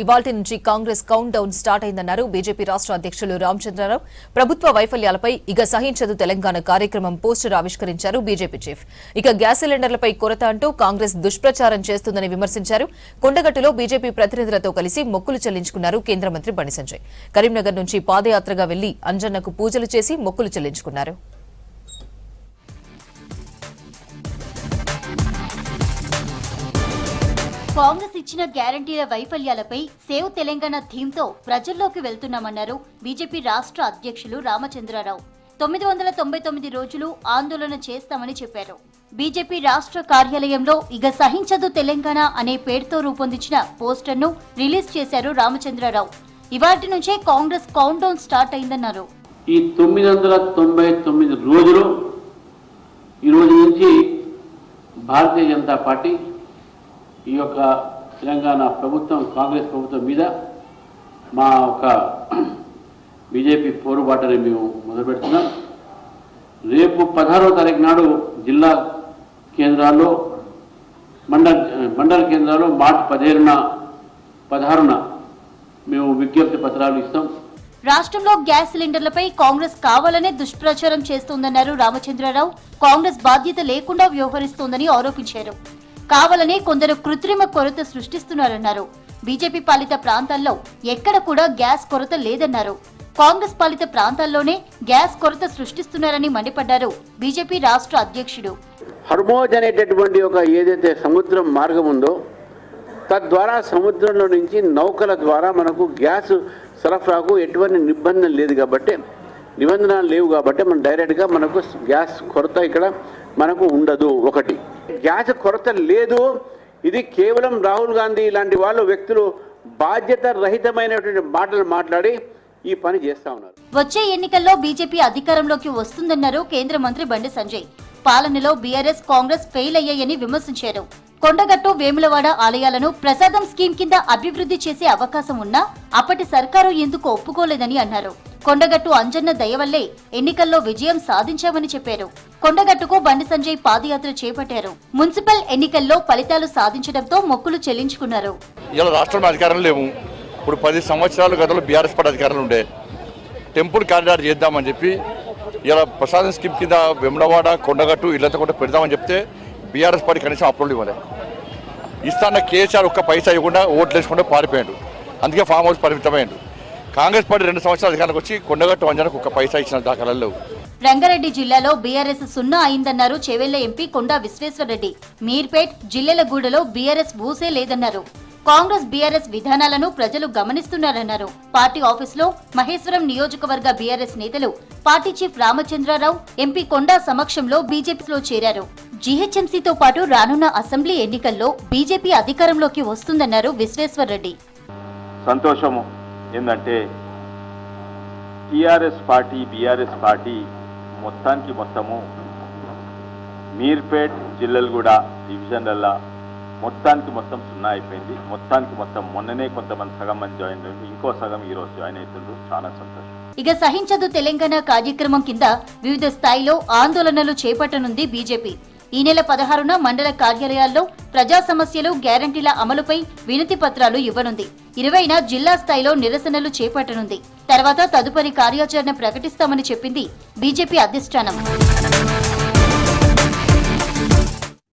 ఇవాల్టి నుంచి Congress count down start అయిందన్నారు బీజేపీ రాష్ట్ర అధ్యక్షులు రామచంద్రరావు. ప్రభుత్వ వైఫల్యాలపై ఇక సహించదు తెలంగాణ కార్యక్రమం పోస్టర్ ఆవిష్కరించారు బీజేపీ చీఫ్. ఇక గ్యాస్ సిలిండర్లపై కొరత అంటూ కాంగ్రెస్ దుష్ప్రచారం చేస్తుందని విమర్శించారు. కొండగట్టులో బీజేపీ ప్రతినిధులతో కలిసి మొక్కులు చెల్లించుకున్నారు కేంద్ర మంత్రి బండి సంజయ్. కరీంనగర్ నుంచి పాదయాత్రగా వెళ్లి అంజన్నకు పూజలు చేసి మొక్కులు చెల్లించుకున్నారు. కాంగ్రెస్ ఇచ్చిన గ్యారంటీల వైఫల్యాలపై సేవ్ తెలంగాణ థీమ్తో ప్రజల్లోకి వెళ్తున్నామన్నారు బీజేపీ రాష్ట్ర అధ్యక్షులు రామచంద్రరావు. 999 రోజులు ఆందోళన చేస్తామని చెప్పారు. బీజేపీ రాష్ట్ర కార్యాలయంలో ఇక సహించదు తెలంగాణ అనే పేరుతో రూపొందించిన పోస్టర్ను రిలీజ్ చేశారు రామచంద్రరావు. ఇవాటి నుంచే కాంగ్రెస్ కౌంట్ డౌన్ స్టార్ట్ అయిందన్నారు. ఈ 999 రోజులు ఈ రోజు నుంచి భారతీయ జనతా పార్టీ ఈ యొక్క తెలంగాణ ప్రభుత్వం కాంగ్రెస్ ప్రభుత్వం మీద మా ఒక బీజేపీ పోరుబాటని మేము మొదలు పెడుతున్నాం. రేపు 16వ తారీఖు నాడు జిల్లా కేంద్రాల్లో మండల కేంద్రాల్లో మార్చి 16న మేము విజ్ఞప్తి పత్రాలు ఇస్తాం. రాష్ట్రంలో గ్యాస్ సిలిండర్లపై కాంగ్రెస్ కావాలనే దుష్ప్రచారం చేస్తోందన్నారు రామచంద్రరావు. కాంగ్రెస్ బాధ్యత లేకుండా వ్యవహరిస్తోందని ఆరోపించారు. కావాలని కొందరు కృత్రిమ కొరత సృష్టిస్తున్నారన్నారు. బీజేపీ పాలిత ప్రాంతాల్లో ఎక్కడ కూడా గ్యాస్ కొరత లేదన్నారు. కాంగ్రెస్ పాలిత ప్రాంతాల్లోనే గ్యాస్ కొరత సృష్టిస్తున్నారని మండిపడ్డారు బీజేపీ రాష్ట్ర అధ్యక్షుడు. హర్మోజ్ అనేటటువంటి ఒక ఏదైతే సముద్రం మార్గం ఉందో తద్వారా సముద్రంలో నుంచి నౌకల ద్వారా మనకు గ్యాస్ సరఫరాకు ఎటువంటి నిబంధన లేదు కాబట్టి నిబంధనలు లేవు కాబట్టి మనం డైరెక్ట్గా మనకు గ్యాస్ కొరత ఇక్కడ మనకు ఉండదు. ఒకటి గ్యాస్ కొరత లేదు. ఇది కేవలం రాహుల్ గాంధీ లాంటి వాళ్ళు వ్యక్తులు బాధ్యత రహితమైనటువంటి మాటలు మాట్లాడి ఈ పని చేస్తా ఉన్నారు. వచ్చే ఎన్నికల్లో బీజేపీ అధికారంలోకి వస్తుందన్నారు కేంద్ర మంత్రి బండి సంజయ్. పాలనలో బీఆర్ఎస్ కాంగ్రెస్ ఫెయిల్ అయ్యాయని విమర్శించారు. కొండగట్టు వేములవాడ ఆలయాలను ప్రసాదం స్కీమ్ కింద అభివృద్ధి చేసే అవకాశం ఉన్నా అప్పటి సర్కారు ఎందుకు ఒప్పుకోలేదని అన్నారు. కొండగట్టు అంజన్న దయ వల్లే ఎన్నికల్లో విజయం సాధించామని చెప్పారు. కొండగట్టుకు బండి సంజయ్ పాదయాత్ర చేపట్టారు. మున్సిపల్ ఎన్నికల్లో ఫలితాలు సాధించడంతో మొక్కులు చెల్లించుకున్నారు. ఇలా రాష్ట్రంలో అధికారం లేవు. ఇప్పుడు 10 సంవత్సరాల గతంలో బీఆర్ఎస్ పార్టీ అధికారంలో ఉండే టెంపుల్ కారిడార్ చేద్దామని చెప్పి ఇలా ప్రసాదం స్కీమ్ కింద వెమ్లవాడ కొండగట్టు ఇళ్లతో కూడా పెడదామని చెప్తే బీఆర్ఎస్ పార్టీ కనీసం అప్రూవల్ ఇవ్వలే. ఇస్తాన్న కేసీఆర్ ఒక్క పైసా ఇవ్వకుండా ఓట్లు వేసుకుంటే పారిపోయాడు. అందుకే ఫామ్ హౌస్ పరిమితమైండు. కాంగ్రెస్ పార్టీ 2 సంవత్సరాల అధికారానికి వచ్చి కొండగట్టు అంజనకు ఒక్క పైసా ఇచ్చిన దాఖలాలు లేవు. రంగారెడ్డి జిల్లాలో బీఆర్ఎస్ 0 అయిందన్నారు చేవెళ్ల ఎంపీ కొండా విశ్వేశ్వరరెడ్డి. మీర్పేట్ జిల్లెలగూడలో బీఆర్ఎస్ ఊసే లేదన్నారు. కాంగ్రెస్ బీఆర్ఎస్ విధానాలను ప్రజలు గమనిస్తున్నారన్నారు. పార్టీ ఆఫీసులో మహేశ్వరం నియోజకవర్గ బీఆర్ఎస్ నేతలు పార్టీ చీఫ్ రామచంద్రరావు, ఎంపీ కొండా సమక్షంలో బీజేపీలో చేరారు. జీహెచ్ఎంసీతో పాటు రానున్న అసెంబ్లీ ఎన్నికల్లో బీజేపీ అధికారంలోకి వస్తుందన్నారు విశ్వేశ్వరరెడ్డి. సంతోషము ఏంటంటే టీఆర్ఎస్ పార్టీ బీఆర్ఎస్ పార్టీ మొత్తము మీర్పేట్ జిల్లెలగూడ డివిజన్లల్లా మొత్తం 0 అయిపోయింది. మొత్తం మొన్ననే కొంతమంది సగం మంది జాయిన్ అయ్యింది. ఇంకో సగం ఈ రోజు జాయిన్ అవుతుండ్రు. చాలా సంతోషం. ఇక సహించదు తెలంగాణ కార్యక్రమం కింద వివిధ స్థాయిలో ఆందోళనలు చేపట్టనుంది బీజేపీ. ఈ నెల 16న మండల కార్యాలయాల్లో ప్రజా సమస్యలు గ్యారంటీల అమలుపై వినతి పత్రాలు ఇవ్వనుంది. 20న జిల్లా స్థాయిలో నిరసనలు చేపట్టనుంది. తర్వాత తదుపరి కార్యాచరణ ప్రకటిస్తామని చెప్పింది బీజేపీ అధిష్టానం.